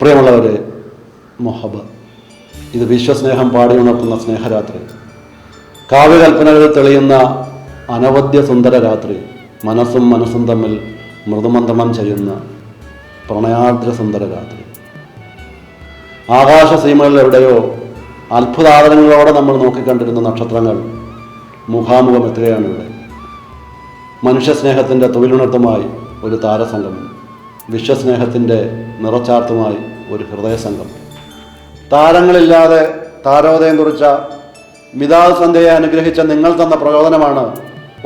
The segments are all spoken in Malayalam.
പ്രിയമുള്ളവരെ, മൊഹബ ഇത് വിശ്വസ്നേഹം പാടി ഉണർത്തുന്ന സ്നേഹരാത്രി, കാവ്യകൽപ്പനകളിൽ തെളിയുന്ന അനവധ്യ സുന്ദര രാത്രി, മനസ്സും തമ്മിൽ മൃദുമന്ത്രണം ചെയ്യുന്ന പ്രണയാർദ്ര സുന്ദര രാത്രി. ആകാശസീമകളിൽ എവിടെയോ അത്ഭുതാദരങ്ങളോടെ നമ്മൾ നോക്കിക്കണ്ടിരുന്ന നക്ഷത്രങ്ങൾ മുഖാമുഖം എത്തുകയാണ് ഇവിടെ. മനുഷ്യസ്നേഹത്തിൻ്റെ തൊഴിലുണർത്തുമായി ഒരു താരസംഗമം, വിശ്വസ്നേഹത്തിൻ്റെ നിറച്ചാർത്തുമായി ഒരു ഹൃദയസംഗമം. താരങ്ങളില്ലാതെ താരോദയം കുറിച്ച മിതാദ് സന്ധ്യയെ അനുഗ്രഹിച്ച നിങ്ങൾ തന്ന പ്രചോദനമാണ്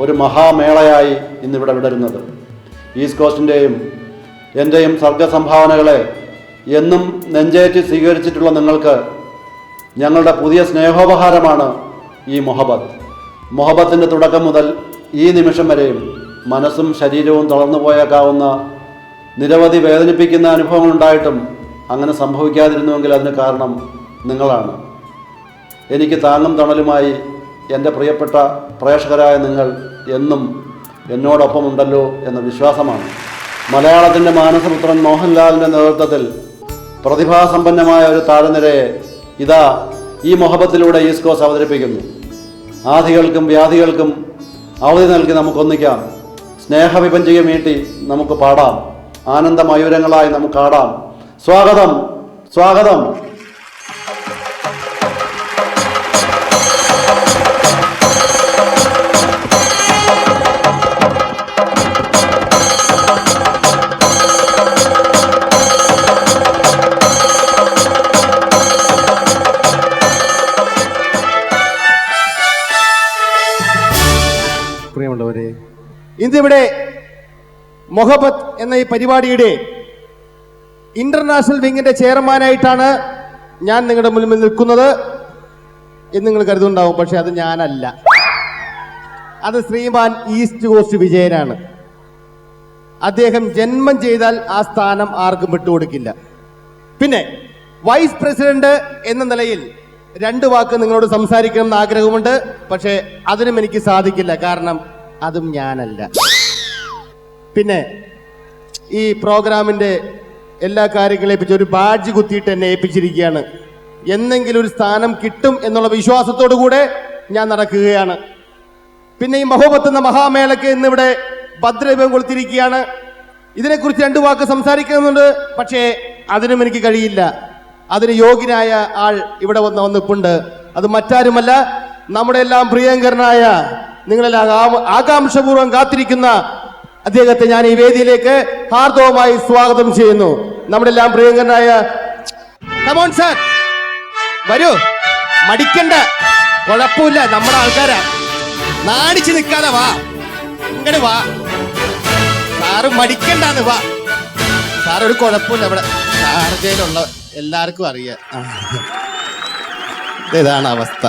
ഒരു മഹാമേളയായി ഇന്നിവിടെ വിടരുന്നത്. ഈസ്റ്റ് കോസ്റ്റിൻ്റെയും എൻ്റെയും സർഗസംഭാവനകളെ എന്നും നെഞ്ചേറ്റി സ്വീകരിച്ചിട്ടുള്ള നിങ്ങൾക്ക് ഞങ്ങളുടെ പുതിയ സ്നേഹോപഹാരമാണ് ഈ മൊഹബത്ത്. മൊഹബത്തിൻ്റെ തുടക്കം മുതൽ ഈ നിമിഷം വരെയും മനസ്സും ശരീരവും തളർന്നു പോയേക്കാവുന്ന നിരവധി വേദനിപ്പിക്കുന്ന അനുഭവങ്ങളുണ്ടായിട്ടും അങ്ങനെ സംഭവിക്കാതിരുന്നുവെങ്കിൽ അതിന് കാരണം നിങ്ങളാണ്. എനിക്ക് താങ്ങും തണലുമായി എൻ്റെ പ്രിയപ്പെട്ട പ്രേക്ഷകരായ നിങ്ങൾ എന്നും എന്നോടൊപ്പമുണ്ടല്ലോ എന്ന വിശ്വാസമാണ്. മലയാളത്തിൻ്റെ മാനസപുത്രൻ മോഹൻലാലിൻ്റെ നേതൃത്വത്തിൽ പ്രതിഭാസമ്പന്നമായ ഒരു താരനിരയെ ഇതാ ഈ മൊഹബത്തിലൂടെ ഈസ്റ്റ് കോസ്റ്റ് അവതരിപ്പിക്കുന്നു. ആധികൾക്കും വ്യാധികൾക്കും അവധി നൽകി നമുക്കൊന്നിക്കാം. സ്നേഹവിപഞ്ചിക മീട്ടി നമുക്ക് പാടാം. ആനന്ദമയൂരങ്ങളായി നമുക്കാടാം. സ്വാഗതം, സ്വാഗതം. പ്രിയമുള്ളവരെ, ഇന്നിവിടെ മൊഹബത്ത് എന്ന ഈ പരിപാടിയുടെ ഇന്റർനാഷണൽ വിങ്ങിന്റെ ചെയർമാനായിട്ടാണ് ഞാൻ നിങ്ങളുടെ മുന്നിൽ നിൽക്കുന്നത് എന്ന് നിങ്ങൾ കരുതുന്നുണ്ടാവും. പക്ഷെ അത് ഞാനല്ല, അത് ശ്രീമാൻ ഈസ്റ്റ് കോസ്റ്റ് വിജയനാണ്. അദ്ദേഹം ജന്മം ചെയ്താൽ ആ സ്ഥാനം ആർക്കും വിട്ടുകൊടുക്കില്ല. പിന്നെ വൈസ് പ്രസിഡന്റ് എന്ന നിലയിൽ 2 വാക്ക് നിങ്ങളോട് സംസാരിക്കണം എന്ന് ആഗ്രഹമുണ്ട്. പക്ഷെ അതിനും എനിക്ക് സാധിക്കില്ല, കാരണം അതും ഞാനല്ല. പിന്നെ ഈ പ്രോഗ്രാമിന്റെ എല്ലാ കാര്യങ്ങളെ പറ്റി ഒരു ബാഡ്ജ് കുത്തിയിട്ട് എന്നെ ഏൽപ്പിച്ചിരിക്കുകയാണ്. എന്നെങ്കിലും ഒരു സ്ഥാനം കിട്ടും എന്നുള്ള വിശ്വാസത്തോടു കൂടെ ഞാൻ നടക്കുകയാണ്. പിന്നെ ഈ മൊഹബത്ത് എന്ന മഹാമേളയ്ക്ക് ഇന്നിവിടെ ഭദ്രദീപം കൊളുത്തിരിക്കുകയാണ്. ഇതിനെക്കുറിച്ച് 2 വാക്ക് സംസാരിക്കുന്നുണ്ട്. പക്ഷേ അതിനും എനിക്ക് കഴിയില്ല. അതിന് യോഗ്യനായ ആൾ ഇവിടെ വന്നിപ്പുണ്ട്. അത് മറ്റാരുമല്ല, നമ്മുടെ എല്ലാം പ്രിയങ്കരനായ, നിങ്ങളെല്ലാം ആകാംക്ഷപൂർവ്വം കാത്തിരിക്കുന്ന അദ്ദേഹത്തെ ഞാൻ ഈ വേദിയിലേക്ക് ഹാർദവമായി സ്വാഗതം ചെയ്യുന്നു. നമ്മുടെ എല്ലാം പ്രിയങ്കരനായ കമോൺ സാർ, വരൂ, മടിക്കണ്ട, കുഴപ്പമില്ല, നമ്മുടെ ആൾക്കാരാ, നാടിച്ചു നിൽക്കാതെ വാ, ഇങ്ങോട്ട് വാ, സാറ് മടിക്കണ്ടാന്ന് വാ. സാറൊരു കുഴപ്പമില്ല, ഇവിടെ ഷാർജയിലുള്ള എല്ലാവർക്കും അറിയാം. ഇതാണ് അവസ്ഥ.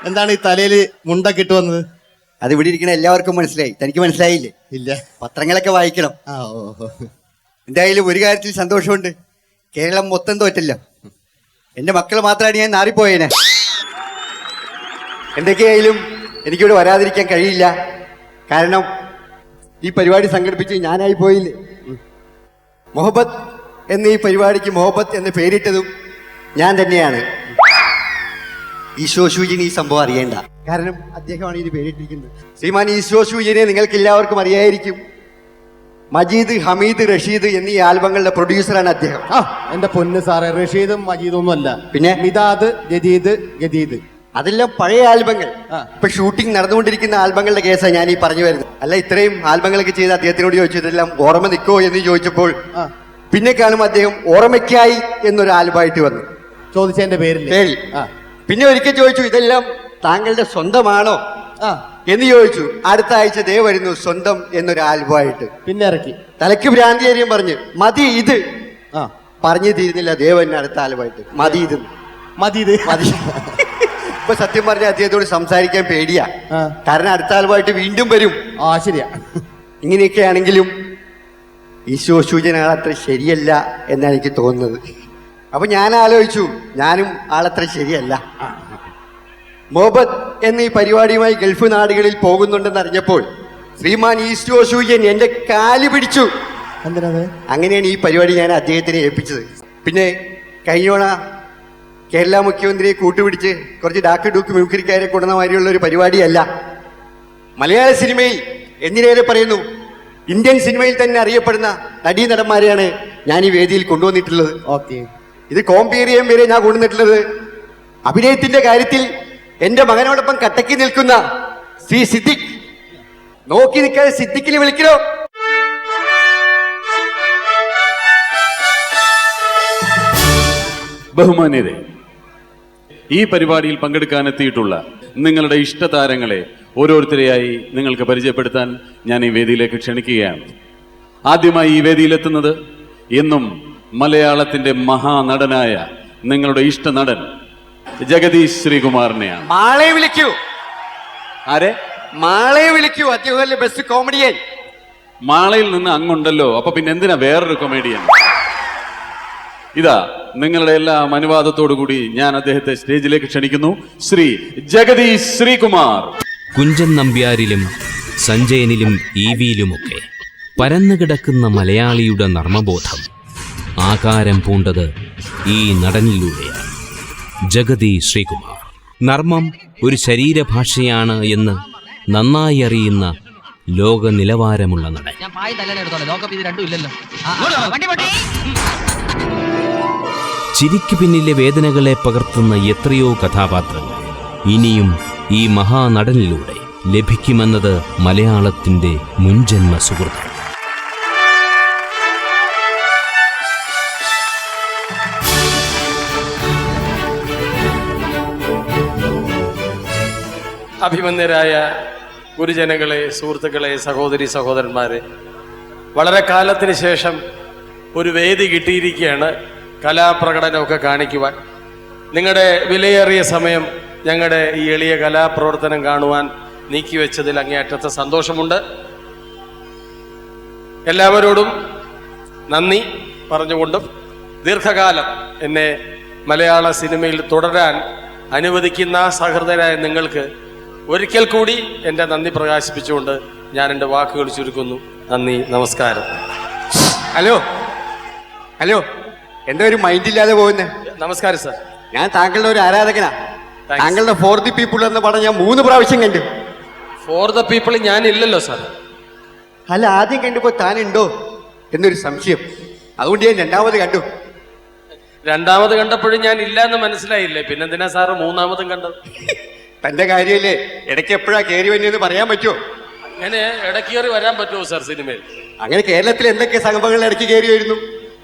എന്താണ് ഈ തലയിൽ മുണ്ടൊക്കെ ഇട്ട് വന്നത്? അത് ഇവിടെ ഇരിക്കണ എല്ലാവർക്കും മനസ്സിലായി. തനിക്ക് മനസ്സിലായില്ലേ? ഇല്ല. പത്രങ്ങളൊക്കെ വായിക്കണം. എന്തായാലും ഒരു കാര്യത്തിൽ സന്തോഷമുണ്ട്, കേരളം മൊത്തം തോറ്റല്ല. എൻ്റെ മക്കൾ മാത്രമാണ് ഞാൻ നാറിപ്പോയേനെ. എന്തൊക്കെയായാലും എനിക്കിവിടെ വരാതിരിക്കാൻ കഴിയില്ല. കാരണം ഈ പരിപാടി സംഘടിപ്പിച്ച് ഞാനായി പോയില്ലേ. മൊഹബത്ത് എന്ന ഈ പരിപാടിക്ക് മൊഹബത്ത് എന്ന് പേരിട്ടതും ഞാൻ തന്നെയാണ്. ഈശോ ശൂജിന് ഈ സംഭവം അറിയേണ്ട, കാരണം അദ്ദേഹമാണ് ഇത് പേരിട്ടിരിക്കുന്നത്. ശ്രീമാൻ ഈശോ ശൂജിനെ നിങ്ങൾക്ക് എല്ലാവർക്കും അറിയായിരിക്കും. മജീദ്, ഹമീദ്, റഷീദ് എന്നീ ആൽബങ്ങളുടെ പ്രൊഡ്യൂസറാണ് അദ്ദേഹം. എന്റെ പൊന്ന് സാറേ, റഷീദും മജീദും ഒന്നും അല്ല. പിന്നെ മിതാദ്, ഗദീദ്, അതെല്ലാം പഴയ ആൽബങ്ങൾ. ഇപ്പൊ ഷൂട്ടിംഗ് നടന്നുകൊണ്ടിരിക്കുന്ന ആൽബങ്ങളുടെ കേസാണ് ഞാൻ ഈ പറഞ്ഞു വരുന്നത്. അല്ല, ഇത്രയും ആൽബങ്ങളൊക്കെ ചെയ്ത് അദ്ദേഹത്തിനോട് ചോദിച്ചു ഇതെല്ലാം ഓർമ്മ നിൽക്കോ എന്ന് ചോദിച്ചപ്പോൾ പിന്നെ കാണും അദ്ദേഹം ഓർമ്മയ്ക്കായി എന്നൊരു ആൽബമായിട്ട് വന്നു. ചോദിച്ചതിന്റെ പേരിൽ. പിന്നെ ഒരിക്കൽ ചോദിച്ചു ഇതെല്ലാം താങ്കളുടെ സ്വന്തമാണോ എന്ന് ചോദിച്ചു. അടുത്ത ആഴ്ച ദേ വരുന്നു സ്വന്തം എന്നൊരു ആൽബമായിട്ട്. പിന്നെ ഇറക്കി തലക്ക് ഭ്രാന്തിയേരിയും പറഞ്ഞ് മതി ഇത് പറഞ്ഞു തീരുന്നില്ല. ദേവൻ അടുത്ത ആൽബമായിട്ട് മതി ഇത് മതി. ഇപ്പൊ സത്യം പറഞ്ഞ അദ്ദേഹത്തോട് സംസാരിക്കാൻ പേടിയാ, കാരണം അടുത്ത ആൽബമായിട്ട് വീണ്ടും വരും. ശരിയാ. ഇങ്ങനെയൊക്കെ ആണെങ്കിലും ഈശോ സൂചന അത്ര ശരിയല്ല എന്നാണ് എനിക്ക് തോന്നുന്നത്. അപ്പൊ ഞാൻ ആലോചിച്ചു, ഞാനും ആളത്ര ശരിയല്ല. മൊഹബത്ത് എന്ന ഈ പരിപാടിയുമായി ഗൾഫ് നാടുകളിൽ പോകുന്നുണ്ടെന്ന് അറിഞ്ഞപ്പോൾ ശ്രീമാൻ ഈസ്റ്റോ സൂര്യൻ എന്റെ കാല് പിടിച്ചു. അങ്ങനെയാണ് ഈ പരിപാടി ഞാൻ അദ്ദേഹത്തിനെ ഏൽപ്പിച്ചത്. പിന്നെ കഴിഞ്ഞോണ കേരള മുഖ്യമന്ത്രിയെ കൂട്ടുപിടിച്ച് കുറച്ച് ഡാക്ക് ഡൂക്ക് മ്യൂക്രിക്കാരെ കൊടുന്ന മാതിരിയുള്ള ഒരു പരിപാടിയല്ല. മലയാള സിനിമയിൽ എന്തിനേറെ പറയുന്നു, ഇന്ത്യൻ സിനിമയിൽ തന്നെ അറിയപ്പെടുന്ന നടീനടന്മാരെയാണ് ഞാൻ ഈ വേദിയിൽ കൊണ്ടുവന്നിട്ടുള്ളത്. ഓക്കെ, ഇത് കോമ്പീരിയം വരെ ഞാൻ കൊണ്ടുവന്നിട്ടുള്ളത്. അഭിനയത്തിന്റെ കാര്യത്തിൽ എന്റെ മകനോടൊപ്പം കട്ടക്കി നിൽക്കുന്ന ശ്രീ സിദ്ദിഖ്, നോക്കി നിൽക്കാതെ സിദ്ദിഖിനെ വിളിക്കണോ? ബഹുമാന്യരെ, ഈ പരിപാടിയിൽ പങ്കെടുക്കാനെത്തിയിട്ടുള്ള നിങ്ങളുടെ ഇഷ്ടതാരങ്ങളെ ഓരോരുത്തരെയായി നിങ്ങൾക്ക് പരിചയപ്പെടുത്താൻ ഞാൻ ഈ വേദിയിലേക്ക് ക്ഷണിക്കുകയാണ്. ആദ്യമായി ഈ വേദിയിലെത്തുന്നത് എന്നും മലയാളത്തിന്റെ മഹാനടനായ നിങ്ങളുടെ ഇഷ്ട നടൻ ജഗദീഷ് ശ്രീകുമാറിനെയാണ്. മാളെ വിളിക്കൂ. ആരെ? മാളെ വിളിക്കൂ. അദ്ദേഹമല്ലേ ബെസ്റ്റ് കോമഡിയൻ. മാളയിൽ നിന്ന് അങ്ങുണ്ടല്ലോ, അപ്പൊ പിന്നെ എന്തിനാ വേറൊരു കൊമേഡിയൻ? ഇതാ നിങ്ങളുടെ എല്ലാം അനുവാദത്തോടു കൂടി ഞാൻ അദ്ദേഹത്തെ സ്റ്റേജിലേക്ക് ക്ഷണിക്കുന്നു. ശ്രീ ജഗദീഷ് ശ്രീകുമാർ. കുഞ്ചൻ നമ്പ്യാരിലും സഞ്ജയനിലും ഇവിയിലുമൊക്കെ പരന്നുകിടക്കുന്ന മലയാളിയുടെ നർമ്മബോധം ആകാരം പൂണ്ടത് ഈ നടനിലൂടെയാണ്. ജഗദീഷ് ശ്രീകുമാർ. നർമ്മം ഒരു ശരീരഭാഷയാണ് എന്ന് നന്നായി അറിയുന്ന ലോക നിലവാരമുള്ള നടൻ. ചിരിക്ക് പിന്നിലെ വേദനകളെ പകർത്തുന്ന എത്രയോ കഥാപാത്രങ്ങൾ ഇനിയും ഈ മഹാനടനിലൂടെ ലഭിക്കുമെന്നത് മലയാളത്തിന്റെ മുൻജന്മ സുഹൃത്ത്. അഭിമന്യരായ ഗുരുജനങ്ങളെ, സുഹൃത്തുക്കളെ, സഹോദരി സഹോദരന്മാരെ, വളരെ കാലത്തിന് ശേഷം ഒരു വേദി കിട്ടിയിരിക്കുകയാണ് കലാപ്രകടനമൊക്കെ കാണിക്കുവാൻ. നിങ്ങളുടെ വിലയേറിയ സമയം ഞങ്ങളുടെ ഈ എളിയ കലാപ്രവർത്തനം കാണുവാൻ നീക്കിവെച്ചതിൽ അങ്ങേയറ്റത്തെ സന്തോഷമുണ്ട്. എല്ലാവരോടും നന്ദി പറഞ്ഞുകൊണ്ടും ദീർഘകാലം എന്നെ മലയാള സിനിമയിൽ തുടരാൻ അനുവദിക്കുന്ന സഹൃദയരായ നിങ്ങൾക്ക് ഒരിക്കൽ കൂടി എൻ്റെ നന്ദി പ്രകാശിപ്പിച്ചുകൊണ്ട് ഞാൻ എൻ്റെ വാക്കുകൾ ചുരുക്കുന്നു. നന്ദി, നമസ്കാരം. ഹലോ ഹലോ, എന്താ ഒരു മൈൻഡില്ലാതെ പോകുന്നേ? നമസ്കാരം സാർ. ഞാൻ താങ്കളുടെ ഒരു ആരാധകനാ. താങ്കളുടെ ഫോർ ദി പീപ്പിൾ എന്ന പടം ഞാൻ 3 പ്രാവശ്യം കണ്ടു. ഫോർ ദ പീപ്പിൾ ഞാനില്ലല്ലോ സാർ. അല്ല, ആദ്യം കണ്ടപ്പോ താനുണ്ടോ എന്നൊരു സംശയം, അതുകൊണ്ട് ഞാൻ രണ്ടാമത് കണ്ടു. രണ്ടാമത് കണ്ടപ്പോഴും ഞാൻ ഇല്ല എന്ന് മനസ്സിലായില്ലേ, പിന്നെന്തിനാ സാറ് മൂന്നാമതും കണ്ടത്? തന്റെ കാര്യമല്ലേ, ഇടയ്ക്ക് എപ്പോഴാ കയറി വന്നതെന്ന് പറയാൻ പറ്റുമോ? അങ്ങനെ ഇടയ്ക്കേറി വരാൻ പറ്റുമോ സാർ സിനിമയിൽ? അങ്ങനെ കേരളത്തിൽ എന്തൊക്കെ സംഭവങ്ങൾ ഇടയ്ക്ക് കയറി വരുന്നു?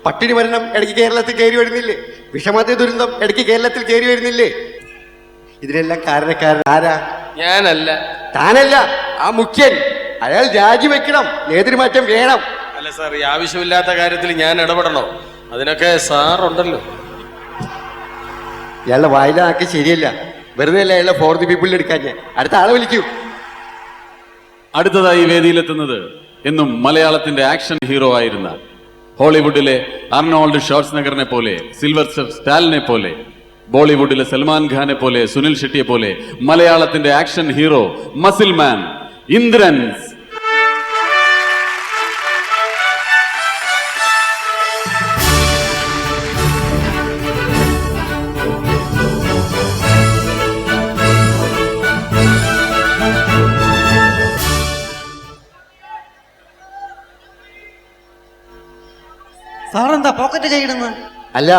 പട്ടിണി മരണം ഇടയ്ക്ക് കേരളത്തിൽ കയറി വരുന്നില്ലേ? വിഷമദ്യ ദുരന്തം ഇടയ്ക്ക് കേരളത്തിൽ കയറി വരുന്നില്ലേ? ഇതിനെല്ലാം കാരണക്കാരൻ ആരാ? ഞാനല്ല. താനല്ല, ആ മുഖ്യൻ. അയാൾ രാജിവെക്കണം, നേതൃമാറ്റം വേണം. അല്ല സാർ, ഈ ആവശ്യമില്ലാത്ത കാര്യത്തിൽ ഞാൻ ഇടപെടണോ? അതിനൊക്കെ സാറുണ്ടല്ലോ. ഇയാളുടെ വായിലാക്കി ശരിയല്ല. വെറുതെ അല്ല അയാളെ ഫോർ ദി പീപ്പിളിൽ എടുക്കാൻ. ഞാൻ അടുത്ത ആളെ വിളിക്കൂ. അടുത്തതായി വേദിയിലെത്തുന്നത് എന്നും മലയാളത്തിന്റെ ആക്ഷൻ ഹീറോ ആയിരുന്ന ഹോളിവുഡിലെ അർണോൾഡ് ഷ്വാർസ്നെഗറിനെ പോലെ, സിൽവസ്റ്റർ സ്റ്റാലിനെ പോലെ, ബോളിവുഡിലെ സൽമാൻ ഖാനെ പോലെ, സുനിൽ ഷെട്ടിയെ പോലെ മലയാളത്തിന്റെ action hero muscle man Indrans. സാറെന്താ pocket ചെയ്യണമെന്ന്? അല്ല,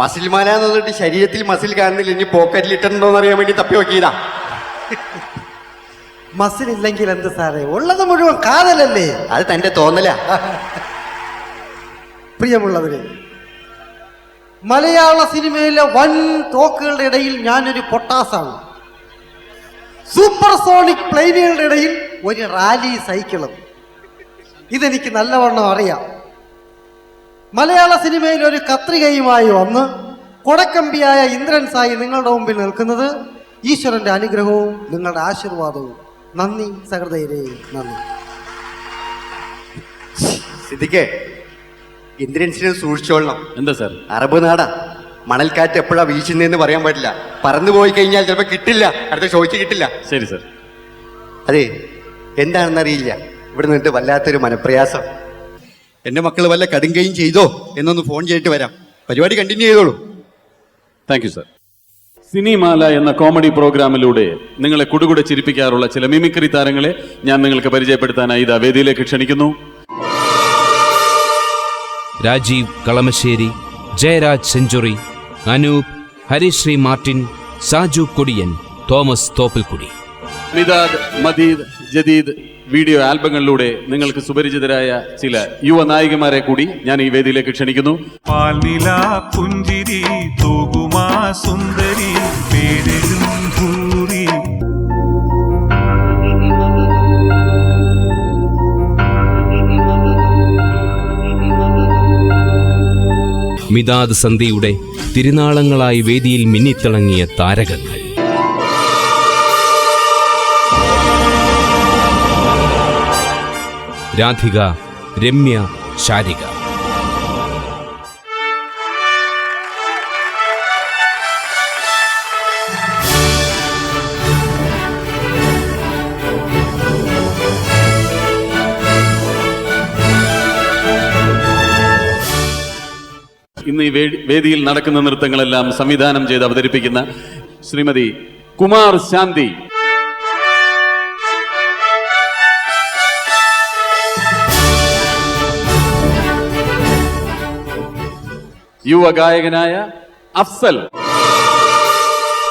മസിൽ മാല എന്ന് പറഞ്ഞിട്ട് ശരീരത്തിൽ മസിൽ കാണുന്നില്ല, ഇനി പോക്കറ്റിൽ ഇട്ടിട്ടുണ്ടോന്ന് അറിയാൻ വേണ്ടി തപ്പി നോക്കിയതാ. മസിൽ ഇല്ലെങ്കിൽ എന്ത് സാറേ, ഉള്ളത് മുഴുവൻ കാതലല്ലേ? അത് തന്റെ തോന്നലാ. പ്രിയമുള്ളവരെ, മലയാള സിനിമയിലെ വൻ തോക്കുകളുടെ ഇടയിൽ ഞാനൊരു പൊട്ടാസാണ്. സൂപ്പർസോണിക് പ്ലെയിനുകളുടെ ഇടയിൽ ഒരു റാലി സൈക്കിളും. ഇതെനിക്ക് നല്ലവണ്ണം അറിയാം. മലയാള സിനിമയിൽ ഒരു കത്രികയുമായി വന്ന് കൊടക്കമ്പിയായ ഇന്ദ്രൻസായി നിങ്ങളുടെ മുമ്പിൽ നിൽക്കുന്നത് ഈശ്വരന്റെ അനുഗ്രഹവും നിങ്ങളുടെ ആശീർവാദവും. നന്ദി സഹൃദയരേ, നന്ദി. സിദ്ദിഖേ, ഇന്ദ്രൻസിനെ സൂക്ഷിച്ചോളണം. എന്താ സാർ? അറബ് നാടാ, മണൽക്കാറ്റ് എപ്പോഴാ വീശുന്നതെന്ന് പറയാൻ പറ്റില്ല. പറന്നു പോയി കഴിഞ്ഞാൽ ചിലപ്പോൾ കിട്ടില്ല, അടുത്ത ചോദിച്ച് കിട്ടില്ല. ശരി സാർ. അതെ, എന്താണെന്നറിയില്ല, ഇവിടെ നിന്നിട്ട് വല്ലാത്തൊരു മനപ്രയാസം. എൻ്റെ മക്കൾ വല്ല കടുങ്കയും ചെയ്തോ എന്നൊന്ന് ഫോൺ ചെയ്തിട്ട് വരാം. പരിപാടി കണ്ടിന്യൂ ചെയ്തോളൂ. Thank you sir. സിനിമാല എന്ന കോമഡി പ്രോഗ്രാമിലൂടെ നിങ്ങളെ കുടുകുടെ ചിരിപ്പിക്കാറുള്ള ചില മിമിക്രി താരങ്ങളെ ഞാൻ നിങ്ങൾക്ക് പരിചയപ്പെടുത്താനായി ഇതാ വേദിയിലേക്ക് ക്ഷണിക്കുന്നു. Rajeev Kalamassery, Jayaraj century, Anoop, Harisree Martin, Saju Kodiyan, Thomas Thoppilkudy. മിതാദ്, മദീദ്, ജദീദ് വീഡിയോ ആൽബങ്ങളിലൂടെ നിങ്ങൾക്ക് സുപരിചിതരായ ചില യുവ നായികമാരെ കൂടി ഞാൻ ഈ വേദിയിലേക്ക് ക്ഷണിക്കുന്നു. പാൽനില പുഞ്ചിരി തൂകുമാ സുന്ദരി പേരും ഭൂരി. മിതാദ് സന്ധ്യയുടെ തിരുനാളങ്ങളായി വേദിയിൽ മിന്നിത്തിളങ്ങിയ താരകങ്ങൾ. രാധിക, രമ്യ, ശാരിക. ഇന്ന് ഈ വേദിയിൽ നടക്കുന്ന നൃത്തങ്ങളെല്ലാം സംവിധാനം ചെയ്ത് അവതരിപ്പിക്കുന്ന ശ്രീമതി കുമാർ ശാന്തി. യുവ ഗായകനായ അഫ്സൽ.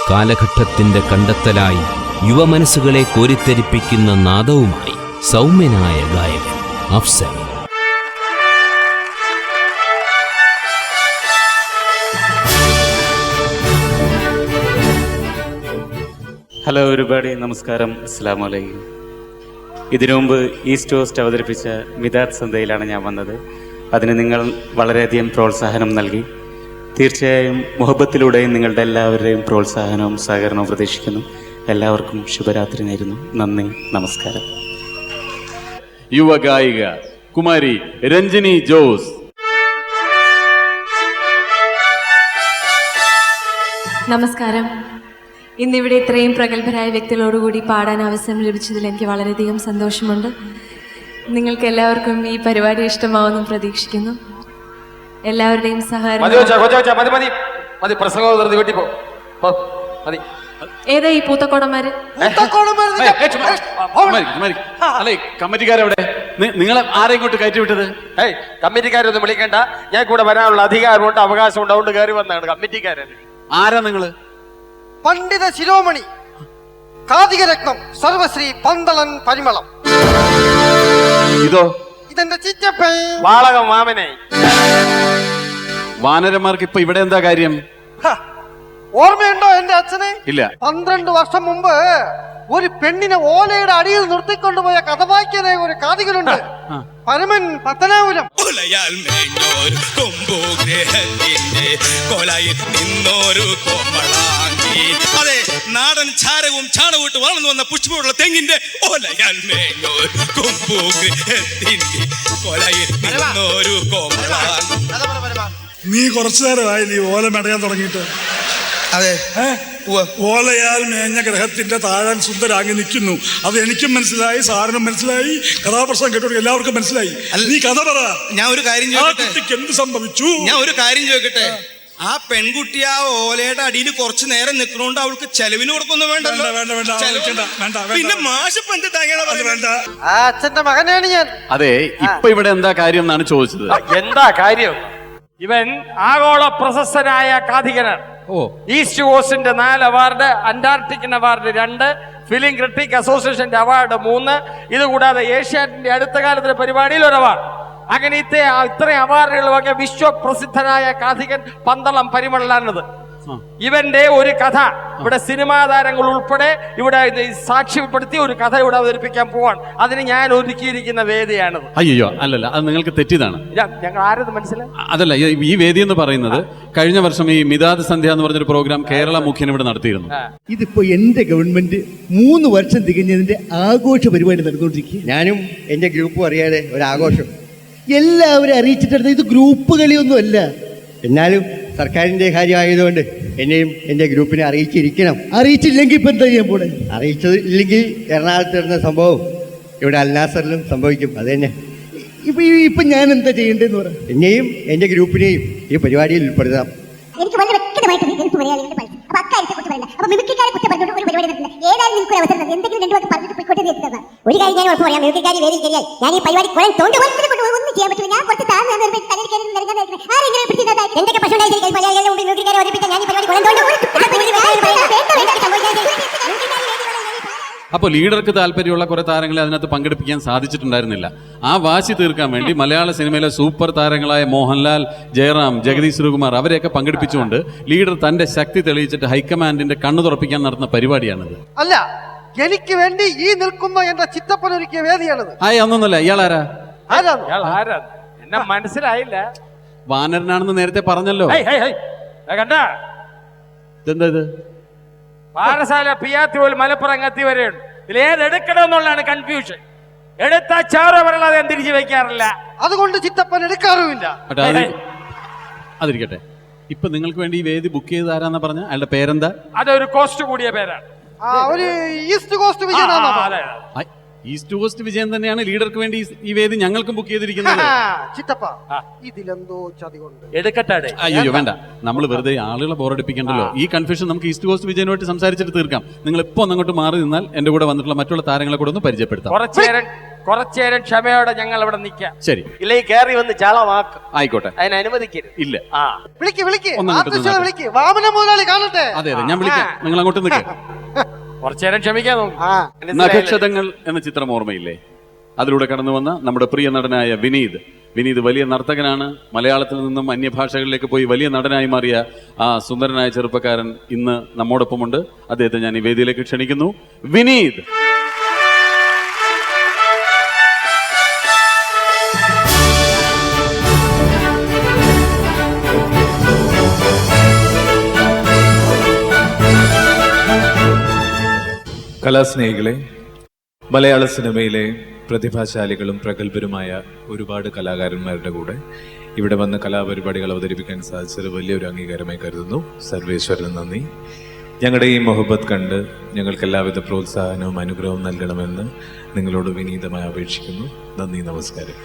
കാലഘട്ടത്തിന്റെ കണ്ടെത്തലായി യുവമനസ്സുകളെ കോരിത്തെരിപ്പിക്കുന്ന നാദവുമായി സൗമ്യനായ ഗായകൻ അഫ്സൽ. ഹലോ ഒരുപാട് നമസ്കാരം, അസ്സലാമു അലൈക്കും. ഇതിനു മുമ്പ് ഈസ്റ്റ് കോസ്റ്റ് അവതരിപ്പിച്ച മിതാദ് സന്ധ്യയിലാണ് ഞാൻ വന്നത്. അതിന് നിങ്ങൾ വളരെയധികം പ്രോത്സാഹനം നൽകി. തീർച്ചയായും മുഹബത്തിലൂടെയും നിങ്ങളുടെ എല്ലാവരുടെയും പ്രോത്സാഹനവും സഹകരണവും പ്രതീക്ഷിക്കുന്നു. എല്ലാവർക്കും ശുഭരാത്രി നേരുന്നു. നന്ദി, നമസ്കാരം. യുവ ഗായിക കുമാരി രഞ്ജിനി ജോസ്. നമസ്കാരം. ഇന്നിവിടെ ഇത്രയും പ്രഗത്ഭരായ വ്യക്തികളോടുകൂടി പാടാൻ അവസരം ലഭിച്ചതിൽ എനിക്ക് വളരെയധികം സന്തോഷമുണ്ട്. നിങ്ങൾക്ക് എല്ലാവർക്കും ഈ പരിപാടി ഇഷ്ടമാവുമെന്ന് പ്രതീക്ഷിക്കുന്നു. എല്ലാവരുടെയും സഹകരണം. ഏതാ ഈ പൂത്തക്കോടന്മാര്? കമ്മിറ്റിക്കാരെവിടെ? നിങ്ങളെ ആരെ ഇങ്ങോട്ട് കയറ്റി വിട്ടത്? കമ്മിറ്റിക്കാരൊന്നും വിളിക്കണ്ട, ഞാൻ കൂടെ വരാനുള്ള അധികാരമുണ്ട്, അവകാശമുണ്ട്, അതുകൊണ്ട് കയറി വന്നതാണ് കമ്മിറ്റിക്കാരൻ. ആരാ നിങ്ങള്? പണ്ഡിത ശിരോമണി കാതികരത്നം സർവശ്രീ പന്തളൻ പരിമളം. ഇതോ? ഇതെന്റെ ചിറ്റപ്പൻ വാളകം മാമനെ. വാനരന്മാർക്ക് ഇപ്പൊ ഇവിടെ എന്താ കാര്യം? ഓർമ്മയുണ്ടോ എന്റെ അച്ഛനെ? ഇല്ല. 12 വർഷം മുമ്പ് ഒരു പെണ്ണിനെ ഓലയുടെ അടിയിൽ നിർത്തിക്കൊണ്ടുപോയ കഥ വായിക്കാനായ ഒരു കാതികനുണ്ട്, പരമൻ പത്തനാപുരം. അതെ, നാടൻ ചാരവും ചാണവിട്ട് വളർന്നു വന്ന പുഷ്പമുള്ള തെങ്ങിന്റെ ഓലയാൽ മേഞ്ഞോർ കൊമ്പൂര് കോമളാൻ. നീ കുറച്ചു നേരമായി നീ ഓല മെടയാൻ തുടങ്ങിയിട്ട്. അതെ, ഓലയാൽ മേഞ്ഞ ഗ്രഹത്തിന്റെ താഴാൻ സുന്ദരാങ്ങി നിൽക്കുന്നു. അത് എനിക്കും മനസ്സിലായി, സാറിനും മനസ്സിലായി, കഥാപ്രസംഗം കേട്ടോട് എല്ലാവർക്കും മനസ്സിലായി. നീ കഥ പറ. ഞാൻ ഒരു കാര്യം ചോദിക്കട്ടെ, എന്ത് സംഭവിച്ചു? ഞാൻ ഒരു കാര്യം ചോദിക്കട്ടെ. ആ പെൺകുട്ടി ആ ഓലയുടെ അടിയിൽ കുറച്ചു നേരം നിൽക്കണോണ്ട് അവൾക്ക് ചെലവിന് കൊടുക്കൊന്നും വേണ്ട. പിന്നെ മാഷപ്പ് എന്ത് വേണ്ട. ആ അച്ഛന്റെ മകനാണ് ഞാൻ. അതെ, ഇപ്പൊ ഇവിടെ എന്താ കാര്യം എന്നാണ് ചോദിച്ചത്. എന്താ കാര്യം? ഇവൻ ആഗോള പ്രശസ്തനായ കാഥികനാണ്. ഈസ്റ്റ് കോസ്റ്റിന്റെ 4 അവാർഡ്, അന്റാർട്ടിക്കൻ അവാർഡ് 2, ഫിലിം ക്രിട്ടിക് അസോസിയേഷന്റെ അവാർഡ് 3, ഇതുകൂടാതെ ഏഷ്യാറ്റിന്റെ അടുത്ത കാലത്തിന്റെ പരിപാടിയിൽ 1 അവാർഡ്. അങ്ങനെ ഇത്രയും അവാർഡുകൾ വക വിശ്വപ്രസിദ്ധനായ കാഥികൻ പന്തളം പരിമളാണത്. ഇവന്റെ ഒരു കഥ ഇവിടെ സിനിമാ താരങ്ങൾ ഉൾപ്പെടെ ഇവിടെ സാക്ഷ്യപ്പെടുത്തി ഒരു കഥ ഇവിടെ അവതരിപ്പിക്കാൻ പോവാണ്. അതിന് ഞാൻ ഒരുക്കിയിരിക്കുന്ന വേദിയാണത്. അയ്യോ, അല്ലല്ല, അത് നിങ്ങൾക്ക് തെറ്റിയതാണ്. ഞങ്ങൾ ആരത് മനസ്സിലായി? അതല്ല, ഈ വേദി എന്ന് പറയുന്നത് കഴിഞ്ഞ വർഷം ഈ മിതാദ് സന്ധ്യ എന്ന് പറഞ്ഞൊരു പ്രോഗ്രാം കേരള മുഖ്യൻ ഇവിടെ നടത്തിയിരുന്നു. ഇതിപ്പോ എന്റെ ഗവൺമെന്റ് 3 വർഷം തികഞ്ഞതിന്റെ ആഘോഷ പരിപാടി നടന്നുകൊണ്ടിരിക്കുക. ഞാനും എന്റെ ഗ്രൂപ്പും അറിയാതെ ഒരു ആഘോഷം എല്ലാവരും അറിയിച്ചിട്ടുണ്ട്. ഇത് ഗ്രൂപ്പ് കളിയൊന്നും അല്ല. എന്നാലും സർക്കാരിന്റെ കാര്യമായതുകൊണ്ട് എന്നെയും എന്റെ ഗ്രൂപ്പിനെ അറിയിച്ചിരിക്കണം. അറിയിച്ചില്ലെങ്കിൽ ഇപ്പൊ എന്താ ചെയ്യാൻ പോണേ? അറിയിച്ചില്ലെങ്കിൽ എറണാകുളത്ത് വരുന്ന സംഭവം ഇവിടെ അൽനാസറിലും സംഭവിക്കും. അത് തന്നെ. ഇപ്പൊ ഞാൻ എന്താ ചെയ്യേണ്ടതെന്ന് പറ. എന്നെയും എൻ്റെ ഗ്രൂപ്പിനെയും ഈ പരിപാടിയിൽ ഉൾപ്പെടുത്താം. എനിക്ക് വളരെ വ്യക്തമായിട്ട് എനിക്ക് മലയാളികളുടെ പഠിച്ചു. അപ്പൊ അക്കാര്യത്തെ കുറിച്ച് പറയണ്ട. അപ്പൊ മിമിക്രിക്കാരെ കുറിച്ച് പറഞ്ഞുകൊണ്ട് ഒരു പരിപാടി നടത്തില്ല. ഏതായാലും നിങ്ങൾക്ക് ഒരു അവസരം തന്നു. എന്തെങ്കിലും രണ്ടു വാക്ക് പറഞ്ഞിട്ട് പോയിക്കോട്ടെ നിർത്തുന്നത്. ഒരു കാര്യം ഞാൻ ഉറപ്പ് പറയാം, മിമിക്രിക്കാരി വേദിയിൽ കയറിയാൽ ഞാൻ ഈ പരിപാടി കുറെ ഒന്നും ചെയ്യാൻ പറ്റില്ല. ഞാൻ കുറച്ച് താഴ്ന്നു ആരെങ്കിലും പിടിച്ചിരുന്നത് എന്തൊക്കെ പ്രശ്നം ഉണ്ടായിരിക്കും മലയാളികളുടെ മുമ്പിൽ മിമിക്രിക്കാരെ അവതരിപ്പിച്ചാൽ ഞാൻ ഈ പരിപാടി അപ്പോൾ ലീഡർക്ക് താല്പര്യമുള്ള കുറെ താരങ്ങളെ അതിനകത്ത് പങ്കെടുപ്പിക്കാൻ സാധിച്ചിട്ടുണ്ടായിരുന്നില്ല. ആ വാശി തീർക്കാൻ വേണ്ടി മലയാള സിനിമയിലെ സൂപ്പർ താരങ്ങളായ മോഹൻലാൽ, ജയറാം, ജഗദീഷ് ശ്രീകുമാർ അവരെയൊക്കെ പങ്കെടുപ്പിച്ചുകൊണ്ട് ലീഡർ തന്റെ ശക്തി തെളിയിച്ചിട്ട് ഹൈക്കമാൻഡിന്റെ കണ്ണു തുറപ്പിക്കാൻ നടത്തുന്ന പരിപാടിയാണിത്. അല്ല, എനിക്ക് വേണ്ടി ഈ നിൽക്കുന്ന എന്റെ ചിറ്റപ്പൻ ഒരുക്കിയ വേദിയാണിത്. ഒന്നൊന്നുമല്ല. ഇയാളാരാ? എന്നെ മനസ്സിലായില്ല. വാനരനാണെന്ന് നേരത്തെ പറഞ്ഞല്ലോ. കണ്ട ഇതെന്താ ഇത്? പാറശാല പിയാത്തിയോൽ മലപ്പുറം കത്തി വരെയുണ്ട്. ഇതിൽ ഏതെടുക്കണമെന്നുള്ളതാണ് കൺഫ്യൂഷൻ. എടുത്താ ചാറ പറയണത് ഞാൻ തിരിച്ചു വെക്കാറില്ല. അതുകൊണ്ട് ചിറ്റപ്പൻ എടുക്കാറുമില്ല. അതിരിക്കട്ടെ. ഇപ്പൊ നിങ്ങൾക്ക് വേണ്ടി ഈ വേദി ബുക്ക് ചെയ്ത് ആരാന്നാ പറഞ്ഞ? അയാളുടെ പേരെന്താ? അതൊരു കോസ്റ്റ് കൂടിയ പേരാണ്. ഒരു ഈസ്റ്റ് കോസ്റ്റ് വിജയനാണ്. ഈസ്റ്റ് കോസ്റ്റ് വിജയൻ തന്നെയാണ് ലീഡർക്ക് വേണ്ടി ഈ വേദി ഞങ്ങൾക്കും ബുക്ക് ചെയ്തിരിക്കുന്നത്. ചിറ്റപ്പ, ഇതിലെന്തോ ചതികൊണ്ട് എടുക്കട്ടെ. അയ്യോ വേണ്ട, നമ്മൾ വെറുതെ ആളുകളെ ബോറടിപ്പിക്കണ്ടല്ലോ. ഈ കൺഫ്യൂഷൻ നമുക്ക് ഈസ്റ്റ് കോസ്റ്റ് വിജയനുമായിട്ട് സംസാരിച്ചിട്ട് തീർക്കാം. നിങ്ങൾ ഇപ്പൊ അങ്ങോട്ട് മാറി നിന്നാൽ എന്റെ കൂടെ വന്നിട്ടുള്ള മറ്റുള്ള താരങ്ങളെ കൂടെ ഒന്ന് പരിചയപ്പെടുത്താം. കുറച്ചേരം ക്ഷമയോടെ ഞങ്ങൾ ഇവിടെ നിൽക്കാം. ശരി. ഇല്ലെങ്കിൽ കയറി വന്ന് ചാളമാക്കും. ആയിക്കോട്ടെ. അതിന് അനുവദിക്കരുത്. ഇല്ല. വാമന മുതലാളി കാണട്ടെ. അതെ അതെ, ഞാൻ വിളിക്കാം. നിങ്ങൾ അങ്ങോട്ട് നിൽക്കാം. കുറച്ചേരം ക്ഷമിക്കാൻ നോക്കും. നഖക്ഷതങ്ങൾ എന്ന ചിത്രം ഓർമ്മയില്ലേ? അതിലൂടെ കടന്നു വന്ന നമ്മുടെ പ്രിയ നടനായ വിനീത് വലിയ നർത്തകനാണ്. മലയാളത്തിൽ നിന്നും അന്യഭാഷകളിലേക്ക് പോയി വലിയ നടനായി മാറിയ ആ സുന്ദരനായ ചെറുപ്പക്കാരൻ ഇന്ന് നമ്മോടൊപ്പമുണ്ട്. അദ്ദേഹത്തെ ഞാൻ ഈ വേദിയിലേക്ക് ക്ഷണിക്കുന്നു. വിനീത്. കലാസ്നേഹികളെ, മലയാള സിനിമയിലെ പ്രതിഭാശാലികളും പ്രഗത്ഭരുമായ ഒരുപാട് കലാകാരന്മാരുടെ കൂടെ ഇവിടെ വന്ന് കലാപരിപാടികൾ അവതരിപ്പിക്കാൻ സാധിച്ചത് വലിയൊരു അംഗീകാരമായി കരുതുന്നു. സർവേശ്വരന് നന്ദി. ഞങ്ങളുടെ ഈ മൊഹബത്ത് കണ്ട് ഞങ്ങൾക്ക് എല്ലാവിധ പ്രോത്സാഹനവും അനുഗ്രഹവും നൽകണമെന്ന് നിങ്ങളോട് വിനീതമായി അപേക്ഷിക്കുന്നു. നന്ദി, നമസ്കാരം.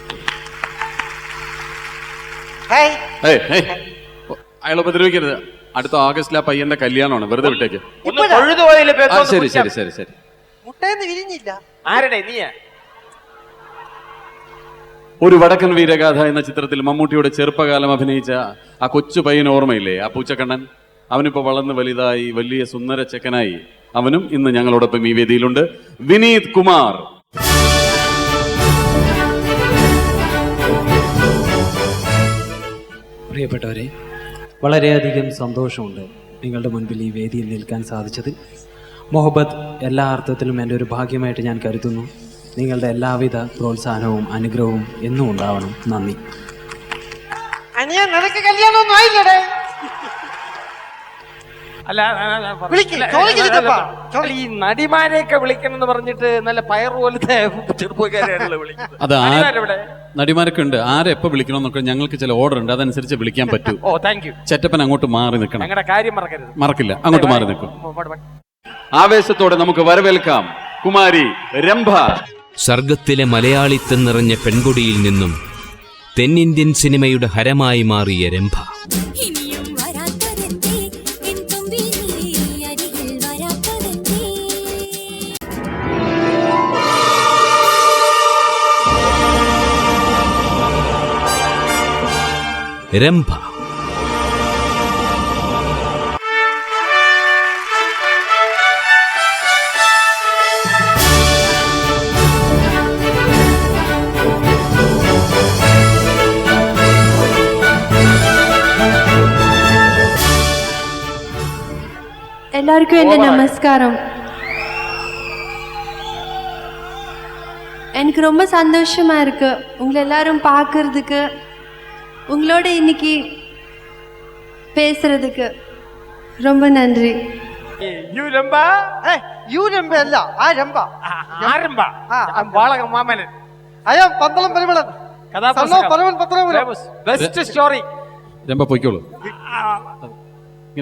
അയാൾ ഉപദ്രവിക്കരുത്. അടുത്ത ഓഗസ്റ്റിൽ ആ പയ്യന്റെ കല്യാണമാണ്. വെറുതെ വിട്ടേക്ക്. ശരി ശരി ശരി ശരി. ഒരു വടക്കൻ വീരഗാഥ എന്ന ചിത്രത്തിൽ മമ്മൂട്ടിയുടെ ചെറുപ്പകാലം അഭിനയിച്ച ആ കൊച്ചു പയ്യൻ ഓർമ്മയില്ലേ? ആ പൂച്ചക്കണ്ണൻ. അവനിപ്പോ വളർന്ന് വലുതായി വലിയ സുന്ദര ചെക്കനായി. അവനും ഇന്ന് ഞങ്ങളോടൊപ്പം ഈ വേദിയിലുണ്ട്. വിനീത് കുമാർ. പ്രിയപ്പെട്ടവരെ, വളരെയധികം സന്തോഷമുണ്ട് നിങ്ങളുടെ മുൻപിൽ ഈ വേദിയിൽ നിൽക്കാൻ സാധിച്ചത്. മൊഹബത്ത് എല്ലാ അർത്ഥത്തിലും എൻ്റെ ഒരു ഭാഗ്യമായിട്ട് ഞാൻ കരുതുന്നു. നിങ്ങളുടെ എല്ലാവിധ പ്രോത്സാഹനവും അനുഗ്രഹവും എന്നും ഉണ്ടാവണം. നന്ദി. നിനക്ക് കല്യാണമൊന്നും ആയില്ലേ? ഈ നടിമാരെയൊക്കെ വിളിക്കണം എന്ന് പറഞ്ഞിട്ട് നല്ല പയർ പോലത്തെ ചെറുപ്പക്കാരെയാണല്ലോ വിളിക്കുന്നത്. അത് നടിമാരൊക്കെ ഉണ്ട്. ആരെപ്പോ വിളിക്കണം എന്നൊക്കെ ഞങ്ങൾക്ക് ചില ഓർഡർ ഉണ്ട്. അതനുസരിച്ച് വിളിക്കാൻ പറ്റൂ. ഓ, താങ്ക് യു. ചെറ്റപ്പൻ അങ്ങോട്ട് മാറി നിൽക്കണം. ഞങ്ങളുടെ കാര്യം മറക്കരുത്. മറക്കില്ല. അങ്ങോട്ട് മാറി നിൽക്കും. ആവേശത്തോടെ നമുക്ക് വരവേൽക്കാം കുമാരി രംഭ. സർഗത്തിലെ മലയാളിത്തം നിറഞ്ഞ പെൺകൊടിയിൽ നിന്നും തെന്നിന്ത്യൻ സിനിമയുടെ ഹരമായി മാറിയ രംഭ. രംഭ எல்லாருக்கும் என்ன நமஸ்காரம். எனக்கு ரொம்ப சந்தோஷமா இருக்கு உங்களை எல்லாரும் பார்க்கறதுக்கு, உங்களோட இன்னைக்கு பேசுறதுக்கு. ரொம்ப நன்றி. മാമനൻ. പന്തളം പരിമളൻ. Best story. രംഭ പൊയ്ക്കോളൂ.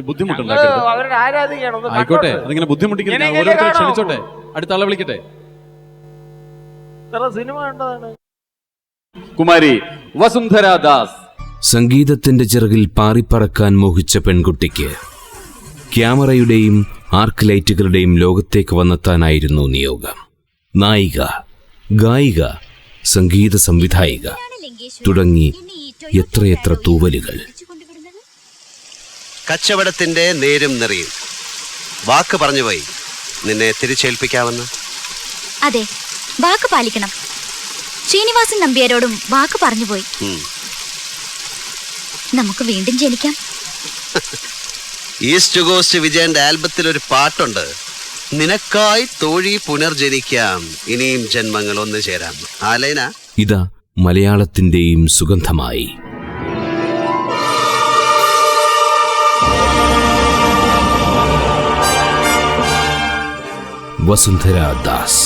ബുദ്ധിമുട്ടുണ്ടാക്കരുത്. അവരുടെ ആരാധികയാണ്. ആയിക്കോട്ടെ, അതിങ്ങനെ ബുദ്ധിമുട്ടിക്കില്ല. ഓരോരുത്തരും ക്ഷണിച്ചോട്ടെ. അടുത്ത ആളെ വിളിക്കട്ടെ. സിനിമ കണ്ടതാണ്. കുമാരി വസുന്ധര ദാസ്. സംഗീതത്തിന്റെ ചിറകിൽ പാറിപ്പറക്കാൻ മോഹിച്ച പെൺകുട്ടിക്ക് ക്യാമറയുടെയും ആർക്ക് ലൈറ്റുകളുടെയും ലോകത്തേക്ക് വന്നെത്താനായിരുന്നു നിയോഗം. നായിക, ഗായിക, സംഗീത സംവിധായിക തുടങ്ങി എത്രയെത്ര തൂവലുകൾ. കച്ചവടത്തിന്റെ നേരും നെറിയും. വാക്ക് പറഞ്ഞുപോയി നിന്നെ തിരിച്ചേൽപ്പിക്കാമെന്ന്. അതെ, വാക്ക് പാലിക്കണം. ശ്രീനിവാസൻ നമ്പ്യാരോടും വാക്ക് പറഞ്ഞുപോയി. നമുക്ക് വീണ്ടും ജനിക്കാം. ഈസ്റ്റ് കോസ്റ്റ് വിജയന്റെ ആൽബത്തിൽ ഒരു പാട്ടുണ്ട്, നിനക്കായി തോഴി പുനർജനിക്കാം, ഇനിയും ജന്മങ്ങൾ ഒന്നു ചേരാം. ആലൈന ഇതാ മലയാളത്തിന്റെയും സുഗന്ധമായി. Vasundhara Das.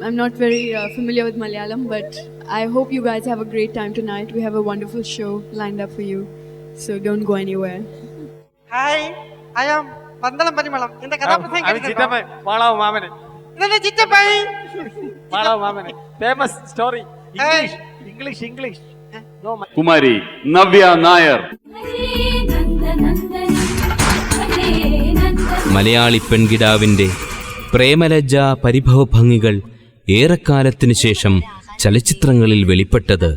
I'm not very familiar with Malayalam, but I hope you guys have a great time tonight. We have a wonderful show lined up for you, so don't go anywhere. Hi, I am Pandalam Parimalam. In the Kadaprasang ചിറ്റപ്പൻ മാളാവ് മാമന്. ഇതെന്നെ ചിറ്റപ്പൻ. മാളാവ് മാമന്. Famous story. English. Kumari Navya Nair. Malayali പെൺകിടാവിന്റെ പ്രേമലജ്ജ പരിഭവ ഭംഗികൾ ഏറെക്കാലത്തിനു ശേഷം ചലച്ചിത്രങ്ങളിൽ വെളിപ്പെട്ടത്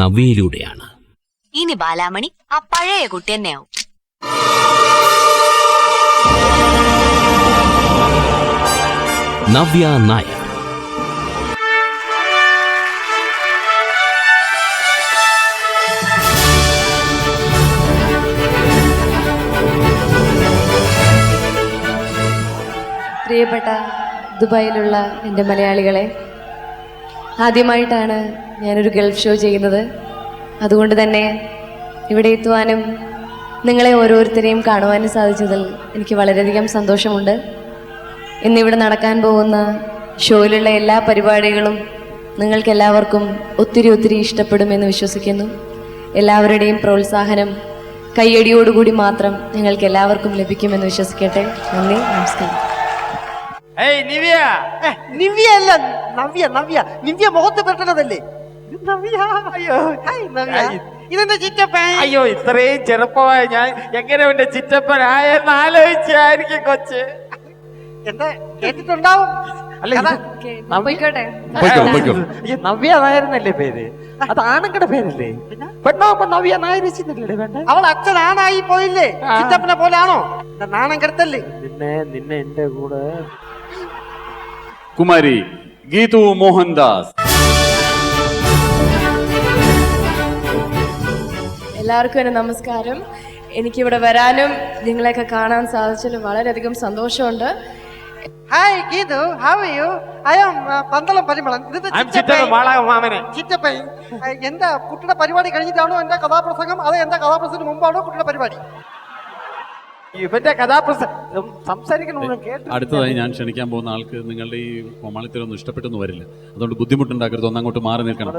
നവ്യയിലൂടെയാണ്. ഇനി ബാലാമണി ആ പഴയ കുട്ടി തന്നെയാവും. നവ്യ നായർ. പ്രിയപ്പെട്ട ദുബായിലുള്ള എൻ്റെ മലയാളികളെ, ആദ്യമായിട്ടാണ് ഞാനൊരു ഗൾഫ് ഷോ ചെയ്യുന്നത്. അതുകൊണ്ട് തന്നെ ഇവിടെ എത്തുവാനും നിങ്ങളെ ഓരോരുത്തരെയും കാണുവാനും സാധിച്ചതിൽ എനിക്ക് വളരെയധികം സന്തോഷമുണ്ട്. ഇന്നിവിടെ നടക്കാൻ പോകുന്ന ഷോയിലുള്ള എല്ലാ പരിപാടികളും നിങ്ങൾക്കെല്ലാവർക്കും ഒത്തിരി ഇഷ്ടപ്പെടുമെന്ന് വിശ്വസിക്കുന്നു. എല്ലാവരുടെയും പ്രോത്സാഹനം കയ്യടിയോടുകൂടി മാത്രം ഞങ്ങൾക്ക് എല്ലാവർക്കും ലഭിക്കുമെന്ന് വിശ്വസിക്കട്ടെ. നന്ദി, നമസ്കാരം. നിവ്യ അല്ല, നിവ്യ മുഖത്ത് പെട്ടതല്ലേ. ഇതെന്റെ ചിറ്റപ്പൻ. അയ്യോ, ഇത്രയും ചെറുപ്പമായ ഞാൻ എങ്ങനെ എന്റെ ചിറ്റപ്പനായെന്ന് ആലോചിച്ചായിരിക്കും കൊച്ച്. എന്താ കേട്ടിട്ടുണ്ടാവും. പോയിക്കോട്ടെ. നവ്യ നായരെന്നല്ലേ പേര്? അത് ആണുങ്ങളുടെ പേരല്ലേ? പെണ്ണാവുമ്പോ നവ്യ നായരിച്ചില്ലേ വേണ്ട? അവൾ അച്ഛനാണായി പോയില്ലേ? ചിറ്റപ്പനെ പോലാണോ? നാണം കെടുത്തല്ലേ. നിന്നെ എന്റെ കൂടെ. കുമാരി ഗീതു മോഹൻദാസ്. എല്ലാവർക്കും എൻ്റെ നമസ്കാരം. എനിക്കിവിടെ വരാനും നിങ്ങളെയൊക്കെ കാണാൻ സാധിച്ചതിൽ വളരെയധികം സന്തോഷമുണ്ട്. Hi Geethu, how are you? I am Pandalam Parimalan. ഇത് ചിറ്റപ്പൻ. എന്താ കുട്ടിയുടെ പരിപാടി കഴിഞ്ഞിട്ടാണോ എന്റെ കഥാപ്രസംഗം? അതെ, എന്റെ കഥാപ്രസംഗത്തിന് മുമ്പാണോ കുട്ടിയുടെ പരിപാടി? ഇവന്റെ കഥാപ്രസംഗം സംസാരിക്കണമെന്ന് കേട്ടു. അടുത്തതായി ഞാൻ ക്ഷണിക്കാൻ പോകുന്ന ആൾക്ക് നിങ്ങളുടെ ഈ കോമാളിത്തരൊന്നും ഇഷ്ടപ്പെട്ടൊന്നും വരില്ല. അതുകൊണ്ട് ബുദ്ധിമുട്ടുണ്ടാക്കരുത്. ഒന്നങ്ങോട്ട് മാറി നിൽക്കണം.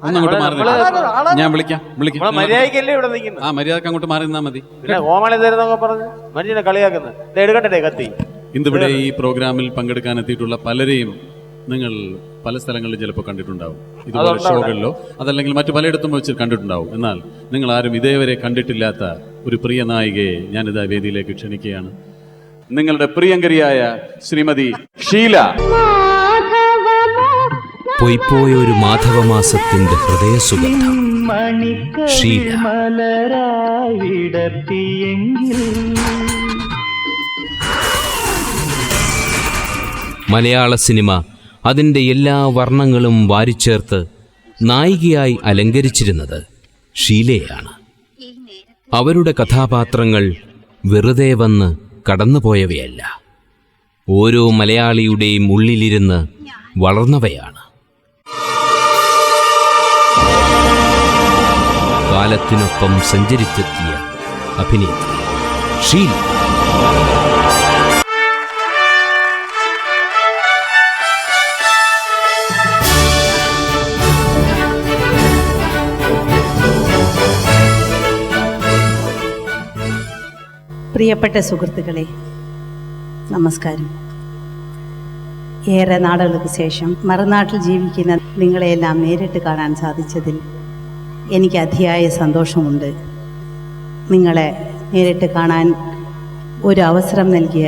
ഒന്നങ്ങോട്ട് മാറി നിൽക്കണം. ഞാൻ വിളിക്കാം. മര്യാദക്കല്ലേ ഇവിടെ നിൽക്കുന്നത്? ആ, മര്യാദക്ക് അങ്ങോട്ട് മാറി നിന്നാൽ മതി. കോമാളി തരുന്നൊക്കെ പറഞ്ഞ് മനുഷ്യനെ കളിയാക്കുന്നത് എടുക്കട്ടെ കത്തി. ഇന്നിവിടെ ഈ പ്രോഗ്രാമിൽ പങ്കെടുക്കാൻ എത്തിയിട്ടുള്ള പലരെയും നിങ്ങൾ പല സ്ഥലങ്ങളിൽ ചിലപ്പോൾ കണ്ടിട്ടുണ്ടാവും. ഇതുപോലെ ഷോകളിലോ അതല്ലെങ്കിൽ മറ്റു പലയിടത്തും വെച്ച് കണ്ടിട്ടുണ്ടാവും. എന്നാൽ നിങ്ങൾ ആരും ഇതേവരെ കണ്ടിട്ടില്ലാത്ത ഒരു പ്രിയ നായികയെ ഞാനിതാ വേദിയിലേക്ക് ക്ഷണിക്കുകയാണ്. നിങ്ങളുടെ പ്രിയങ്കരിയായ ശ്രീമതി ഷീല. പൊയ്പോയ ഒരു മാധവമാസത്തിന്റെ ഹൃദയസുഗന്ധം ഷീല. മലയാള സിനിമ അതിൻ്റെ എല്ലാ വർണ്ണങ്ങളും വാരിച്ചേർത്ത് നായികയായി അലങ്കരിച്ചിരുന്നത് ഷീലയാണ്. അവരുടെ കഥാപാത്രങ്ങൾ വെറുതെ വന്ന് കടന്നുപോയവയല്ല, ഓരോ മലയാളിയുടെയും ഉള്ളിലിരുന്ന് വളർന്നവയാണ്. കാലത്തിനൊപ്പം സഞ്ചരിച്ചെത്തിയ അഭിനേത്രി ഷീല. പ്രിയപ്പെട്ട സുഹൃത്തുക്കളെ, നമസ്കാരം. ഏറെ നാളുകൾക്ക് ശേഷം മറുനാട്ടിൽ ജീവിക്കുന്ന നിങ്ങളെയെല്ലാം നേരിട്ട് കാണാൻ സാധിച്ചതിൽ എനിക്ക് അതിയായ സന്തോഷമുണ്ട്. നിങ്ങളെ നേരിട്ട് കാണാൻ ഒരു അവസരം നൽകിയ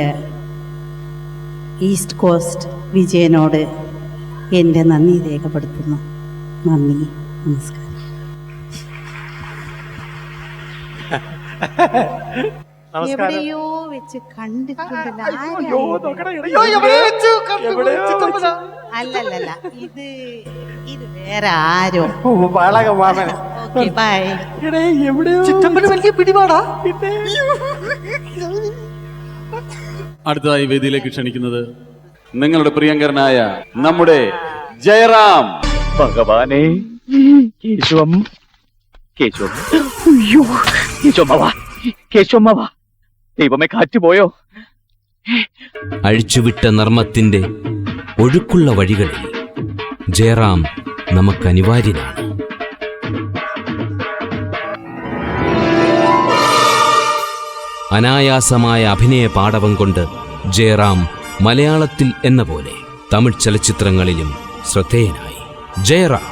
ഈസ്റ്റ് കോസ്റ്റ് വിജയനോട് എൻ്റെ നന്ദി രേഖപ്പെടുത്തുന്നു. നന്ദി, നമസ്കാരം. എവിടെയോ വെച്ച് കണ്ടിട്ടുണ്ടല്ലോ. അല്ലല്ല, ഇത് വേറെ ആരോ. Okay, by. അടുത്തതായി വേദിയിലേക്ക് ക്ഷണിക്കുന്നത് നിങ്ങളുടെ പ്രിയങ്കരനായ നമ്മുടെ ജയറാം. ഭഗവാനെ, ദൈവമേ, കാറ്റുപോയോ? അഴിച്ചുവിട്ട നർമ്മത്തിന്റെ ഒഴുക്കുള്ള വഴികളിൽ ജയറാം നമുക്കനിവാര്യനാണ്. അനായാസമായ അഭിനയ പാടവം കൊണ്ട് ജയറാം മലയാളത്തിൽ എന്ന പോലെ തമിഴ് ചലച്ചിത്രങ്ങളിലും ശ്രദ്ധേയനായി. ജയറാം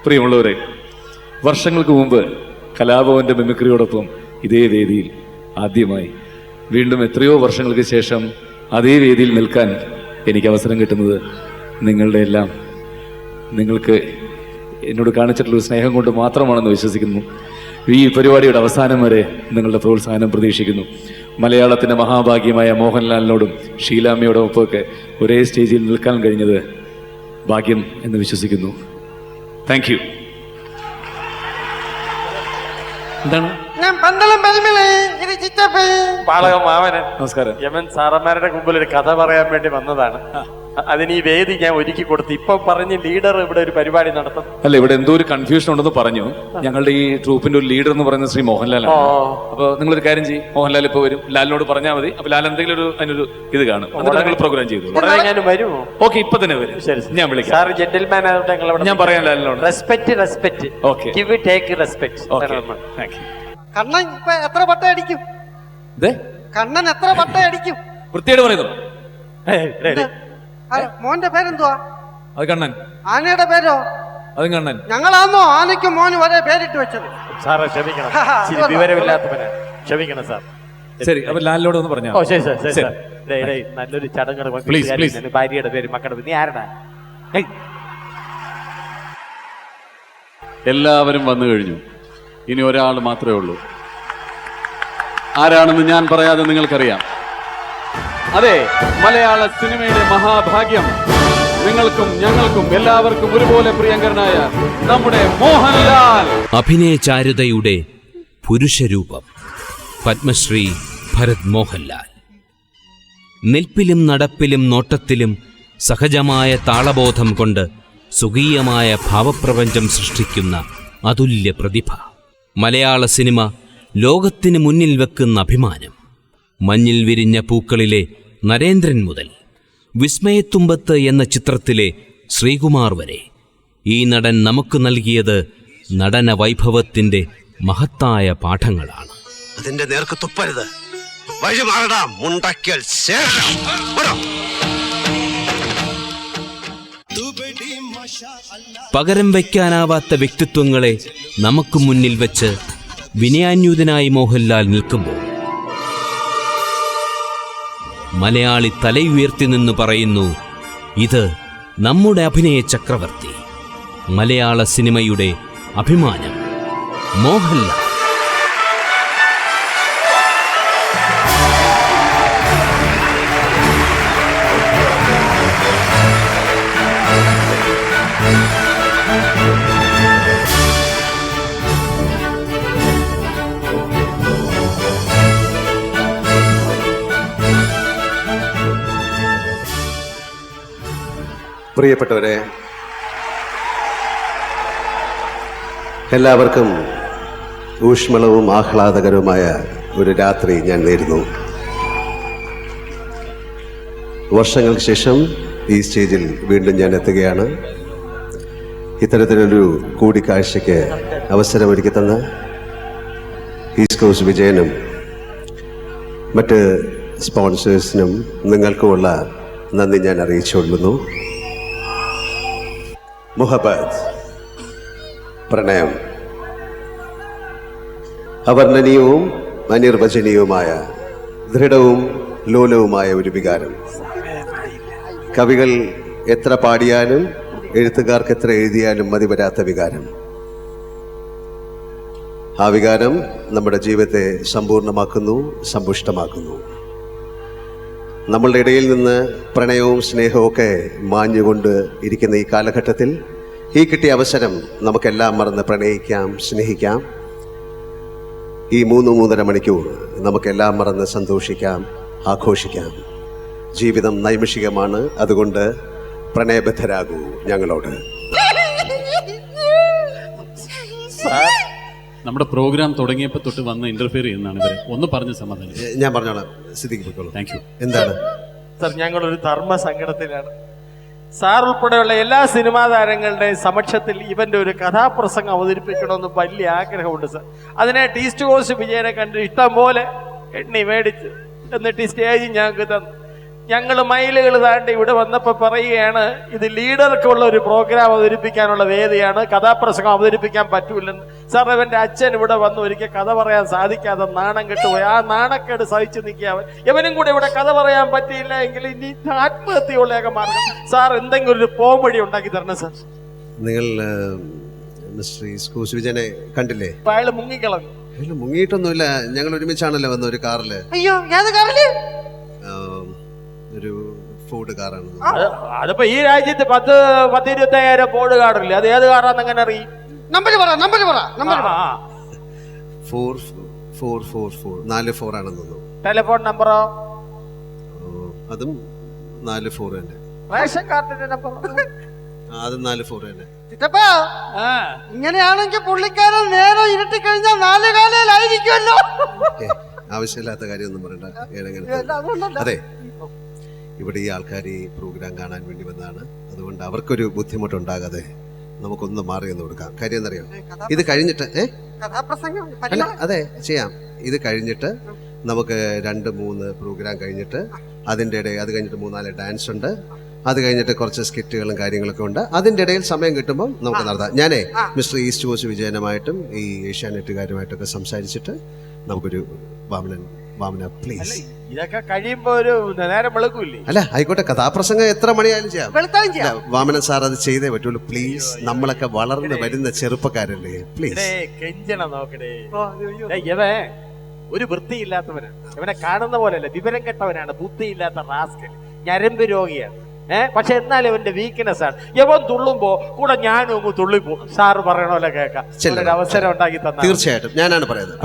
പ്രിയമുള്ളവരെ, വർഷങ്ങൾക്ക് മുമ്പ് കലാഭവന്റെ മിമിക്രിയോടൊപ്പം ഇതേ വേദിയിൽ ആദ്യമായി വീണ്ടും എത്രയോ വർഷങ്ങൾക്ക് ശേഷം അതേ വേദിയിൽ നിൽക്കാൻ എനിക്ക് അവസരം കിട്ടുന്നത് നിങ്ങൾക്ക് എന്നോട് കാണിച്ചിട്ടുള്ള സ്നേഹം കൊണ്ട് മാത്രമാണെന്ന് വിശ്വസിക്കുന്നു. ഈ പരിപാടിയുടെ അവസാനം വരെ നിങ്ങളുടെ പ്രോത്സാഹനം പ്രതീക്ഷിക്കുന്നു. മലയാളത്തിൻ്റെ മഹാഭാഗ്യമായ മോഹൻലാലിനോടും ഷീലാമ്മയോടും ഒപ്പമൊക്കെ ഒരേ സ്റ്റേജിൽ നിൽക്കാൻ കഴിഞ്ഞത് ഭാഗ്യം എന്ന് വിശ്വസിക്കുന്നു. Thank you. എന്താണ്? നമസ്കാരം. യമൻ സാറന്മാരുടെ മുമ്പിൽ ഒരു കഥ പറയാൻ വേണ്ടി വന്നതാണ്. അതിന് ഈ വേദി ഞാൻ ഒരുക്കി കൊടുത്തു. ഇപ്പൊ പറഞ്ഞ് ലീഡർ ഇവിടെ ഒരു പരിപാടി നടത്തും. അല്ല, ഇവിടെ എന്തോ ഒരു കൺഫ്യൂഷൻ ഉണ്ടെന്ന് പറഞ്ഞു. ഞങ്ങളുടെ ഈ ട്രൂപ്പിന്റെ ഒരു ലീഡർ എന്ന് പറയുന്നത് ശ്രീ മോഹൻലാലാണ്. അപ്പൊ നിങ്ങളൊരു കാര്യം ചെയ്യും, മോഹൻലാൽ ഇപ്പൊ വരും, ലാലിനോട് പറഞ്ഞാൽ മതി. അപ്പൊ ലാൽ എന്തെങ്കിലും അതിനൊരു ഇത് കാണും, നിങ്ങൾ പ്രോഗ്രാം ചെയ്തു. വരുമോ? ഓക്കെ, ഇപ്പൊ തന്നെ വരും. ശരി, ഞാൻ വിളിക്കാം. സാർ ജെന്റിൽമാൻ ആയതുകൊണ്ട് ഞാൻ പറയാം ലാലിനോട്. Respect. Okay, give take respect. Thank you. Kannan ഇപ്പൊ എത്ര പട്ട അടിക്കും? കണ്ണൻ എത്ര പട്ട അടിക്കും? വൃത്തിയായിട്ട് പറയുന്നു. മോന്റെ പേരെന്തുവാ? അത് കണ്ണൻ. ആനയുടെ പേരോ? അത് കണ്ണൻ. ഞങ്ങളാന്നോ ആനയ്ക്കും മോനും ഒരേ പേരിട്ട് വെച്ചത്? സാറേ ക്ഷമിക്കണം, വിവരമില്ലാത്തവനെ ക്ഷമിക്കണം സാർ. ശരി, അപ്പൊ ലാലിനോട് ഒന്ന് പറഞ്ഞോ. നല്ലൊരു ചടങ്ങ്. ഭാര്യയുടെ പേര്, മക്കളുടെ പേര്. നീ ആരടാ? എല്ലാവരും വന്നു കഴിഞ്ഞു. ഇനി ഒരാൾ മാത്രമേ ഉള്ളൂ. ആരാണെന്ന് ഞാൻ പറയാതെ നിങ്ങൾക്കറിയാം. അതെ, മലയാള സിനിമയുടെ മഹാഭാഗ്യം, നിങ്ങൾക്കും ഞങ്ങൾക്കും എല്ലാവർക്കും ഒരുപോലെ പ്രിയങ്കരനായ നമ്മുടെ മോഹൻലാൽ. അഭിനയചാരുതയുടെ പുരുഷരൂപം പത്മശ്രീ ഭരത് മോഹൻലാൽ. നിൽപ്പിലും നടപ്പിലും നോട്ടത്തിലും സഹജമായ താളബോധം കൊണ്ട് സുഖീയമായ ഭാവപ്രപഞ്ചം സൃഷ്ടിക്കുന്ന അതുല്യ പ്രതിഭ. മലയാള സിനിമ ലോകത്തിന് മുന്നിൽ വെക്കുന്ന അഭിമാനം. മഞ്ഞിൽ വിരിഞ്ഞ പൂക്കളിലെ നരേന്ദ്രൻ മുതൽ വിസ്മയത്തുമ്പത്ത് എന്ന ചിത്രത്തിലെ ശ്രീകുമാർ വരെ ഈ നടൻ നമുക്ക് നൽകിയത് നടന വൈഭവത്തിന്റെ മഹത്തായ പാഠങ്ങളാണ്. അതിന്റെ നേർക്ക് തുപ്പരുത്, വഴി മാറടാ മുണ്ടക്കൽ ശേഷം. പകരം വയ്ക്കാനാവാത്ത വ്യക്തിത്വങ്ങളെ നമുക്ക് മുന്നിൽ വെച്ച് വിനയാന്യൂതനായി മോഹൻലാൽ നിൽക്കുമ്പോൾ മലയാളി തലയുയർത്തി നിന്ന് പറയുന്നു, ഇത് നമ്മുടെ അഭിനയ ചക്രവർത്തി, മലയാള സിനിമയുടെ അഭിമാനം മോഹൻലാൽ. പ്രിയപ്പെട്ടവരെ, എല്ലാവർക്കും ഊഷ്മളവും ആഹ്ലാദകരവുമായ ഒരു രാത്രി ഞാൻ നേരുന്നു. വർഷങ്ങൾക്ക് ശേഷം ഈ സ്റ്റേജിൽ വീണ്ടും ഞാൻ എത്തുകയാണ്. ഇത്തരത്തിലൊരു കൂടിക്കാഴ്ചയ്ക്ക് അവസരമൊരുക്കി തന്ന ഈസ്റ്റ് കോസ്റ്റ് വിജയനും മറ്റ് സ്പോൺസേഴ്സിനും നിങ്ങൾക്കുമുള്ള നന്ദി ഞാൻ അറിയിച്ചുകൊള്ളുന്നു. മുഹബത്ത്, പ്രണയം, അവർണ്ണനീയവും അനിർവചനീയവുമായ ദൃഢവും ലോലവുമായ ഒരു വികാരം. കവികൾ എത്ര പാടിയാലും എഴുത്തുകാർക്ക് എത്ര എഴുതിയാലും മതി വരാത്ത വികാരം. ആ വികാരം നമ്മുടെ ജീവിതത്തെ സമ്പൂർണ്ണമാക്കുന്നു, സമ്പുഷ്ടമാക്കുന്നു. നമ്മളുടെ ഇടയിൽ നിന്ന് പ്രണയവും സ്നേഹവും ഒക്കെ മാഞ്ഞുകൊണ്ട് ഇരിക്കുന്ന ഈ കാലഘട്ടത്തിൽ ഈ കിട്ടിയ അവസരം നമുക്കെല്ലാം മറന്ന് പ്രണയിക്കാം, സ്നേഹിക്കാം. ഈ 3-3.5 മണിക്കൂർ നമുക്കെല്ലാം മറന്ന് സന്തോഷിക്കാം, ആഘോഷിക്കാം. ജീവിതം നൈമിഷികമാണ്. അതുകൊണ്ട് പ്രണയബദ്ധരാകൂ ഞങ്ങളോട്. നമ്മുടെ പ്രോഗ്രാം തുടങ്ങിയപ്പോൾ തൊട്ട് വന്ന് ഇന്റർഫിയർ ചെയ്യുന്നതാണ് ഇവരെ. ഒന്ന് പറഞ്ഞ് സമാധാനം. ഞാൻ പറഞ്ഞോളാം. Siddique, thank you. എന്താണ് സാർ, ഞങ്ങളൊരു ധർമ്മ സങ്കടത്തിലാണ്. സാർ ഉൾപ്പെടെയുള്ള എല്ലാ സിനിമാ താരങ്ങളുടെയും സമക്ഷത്തിൽ ഇവന്റെ ഒരു കഥാപ്രസംഗം അവതരിപ്പിക്കണമെന്ന് വലിയ ആഗ്രഹമുണ്ട് സാർ. അതിനായിട്ട് ഈസ്റ്റ് കോസ്റ്റ് വിജയനെ കണ്ട് ഇഷ്ടം പോലെ എണ്ണി മേടിച്ച് എന്നിട്ട് ഈ സ്റ്റേജ് ഞങ്ങൾക്ക് തന്നു. ഞങ്ങൾ മൈലുകൾ താണ്ടി ഇവിടെ വന്നപ്പോൾ പറയുകയാണ്, ഇത് ലീഡർക്കുള്ള ഒരു പ്രോഗ്രാം അവതരിപ്പിക്കാനുള്ള വേദിയാണ്, കഥാപ്രസംഗം അവതരിപ്പിക്കാൻ പറ്റൂലെന്ന്. സാർ, ഇവന്റെ അച്ഛൻ ഇവിടെ വന്ന് ഒരിക്കൽ കഥ പറയാൻ സാധിക്കാതെ നാണം കെട്ടുപോയി. ആ നാണക്കേട് സഹിച്ചു നിൽക്കുക. ഇവനും കൂടെ ഇവിടെ കഥ പറയാൻ പറ്റിയില്ല എങ്കിൽ ഇനി ആത്മഹത്യയുള്ളയൊക്കെ മാർഗം. സാർ, എന്തെങ്കിലും ഒരു പോംവഴി ഉണ്ടാക്കി തരണം സാർ. നിങ്ങൾ വിജയനെ കണ്ടില്ലേ? അയാൾ മുങ്ങിക്കളഞ്ഞു. മുങ്ങിയിട്ടൊന്നുമില്ല. ഞങ്ങൾ ഒരുമിച്ചാണല്ലോ വന്ന ഒരു കാറില്. അയ്യോ, ഏത് കാറില്? ഒരു ഫോർഡ് കാറാണ്. അതിപ്പോ ഈ രാജ്യത്ത് 10-25,000 ഫോർഡ് കാറില്ലേ? അത് ഏത് കാറാന്ന് എങ്ങനെ അറിയും? നമ്പർ പറ. 444 ആണെന്ന് തോന്നുന്നു. ടെലിഫോൺ നമ്പറോ? അതും 44 തന്നെ. റേഷൻ കാർഡിന്റെ നമ്പർ അതും 44 തന്നെ. ചിറ്റപ്പാ, ഇങ്ങനെയാണെങ്കിൽ പുള്ളിക്കാരൻ നേരെ ഇരുട്ടി കഴിഞ്ഞാൽ 4 കാലയിലായിരിക്കുമല്ലോ. ആവശ്യമില്ലാത്ത കാര്യമൊന്നും പറയണ്ട. അതെ, ഇവിടെ ഈ ആൾക്കാർ ഈ പ്രോഗ്രാം കാണാൻ വേണ്ടി വന്നതാണ്. അതുകൊണ്ട് അവർക്കൊരു ബുദ്ധിമുട്ടുണ്ടാകാതെ നമുക്കൊന്ന് മാറി ഒന്ന് കൊടുക്കാം. കാര്യം എന്നറിയാം, ഇത് കഴിഞ്ഞിട്ട് അല്ല, അതെ ചെയ്യാം. ഇത് കഴിഞ്ഞിട്ട് നമുക്ക് 2-3 പ്രോഗ്രാം കഴിഞ്ഞിട്ട് അതിൻ്റെ ഇടയിൽ അത് കഴിഞ്ഞിട്ട് 3-4 ഡാൻസ് ഉണ്ട്. അത് കഴിഞ്ഞിട്ട് കുറച്ച് സ്കിറ്റുകളും കാര്യങ്ങളൊക്കെ ഉണ്ട്. അതിൻ്റെ ഇടയിൽ സമയം കിട്ടുമ്പോൾ നമുക്ക് നടത്താം. ഞാനേ മിസ്റ്റർ ഈസ്റ്റ് കോസ്റ്റ് വിജയനുമായിട്ടും ഈ ഏഷ്യാനെറ്റുകാരുമായിട്ടൊക്കെ സംസാരിച്ചിട്ട് നമുക്കൊരു വാമന പ്ലീസ്. ഇതൊക്കെ കഴിയുമ്പോ ഒരു നേരം വെളുക്കൂല്ലേ? അല്ല, ആയിക്കോട്ടെ, കഥാപ്രസംഗം എത്ര മണിയായാലും ചെയ്യാം. വാമനൻ സാർ അത് ചെയ്തേ പറ്റുള്ളൂ. പ്ലീസ്, നമ്മളൊക്കെ വളർന്ന് വരുന്ന ചെറുപ്പക്കാരല്ലേ, പ്ലീസ്. കെഞ്ചണം നോക്കണേ. ഇവൻ ഒരു വൃത്തിയില്ലാത്തവനാണ്. ഇവനെ കാണുന്ന പോലെയല്ല, വിവരം കെട്ടവനാണ്, ബുദ്ധിയില്ലാത്ത റാസ്കൽ, ഞരമ്പ് രോഗിയാണ്. പക്ഷെ എന്നാലും ഇവന്റെ വീക്ക്നെസ് ആണ്. ഇവൻ തുള്ളുമ്പോ കൂടെ ഞാനും അങ്ങ് തുള്ളിപ്പോ. സാറ് പറയണോലെ കേൾക്കാം. ഒരു അവസരം ഉണ്ടാക്കി തന്നെ തീർച്ചയായിട്ടും ഞാനാണ് പറയുന്നത്.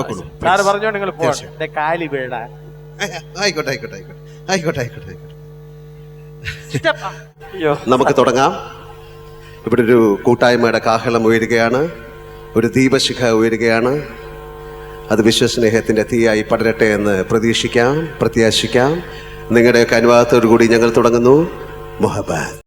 സാറ് പറഞ്ഞോ, നിങ്ങൾ പോകണം. എന്റെ കാലി വീടാ. ആയിക്കോട്ടെ. നമുക്ക് തുടങ്ങാം. ഇവിടെ ഒരു കൂട്ടായ്മയുടെ കാഹളം ഉയരുകയാണ്, ഒരു ദീപശിഖ ഉയരുകയാണ്. അത് വിശ്വസ്നേഹത്തിന്റെ തീയായി പടരട്ടെ എന്ന് പ്രതീക്ഷിക്കാം, പ്രത്യാശിക്കാം. നിങ്ങളുടെയൊക്കെ അനുവാദത്തോടു കൂടി ഞങ്ങൾ തുടങ്ങുന്നു. മുഹബത്ത്.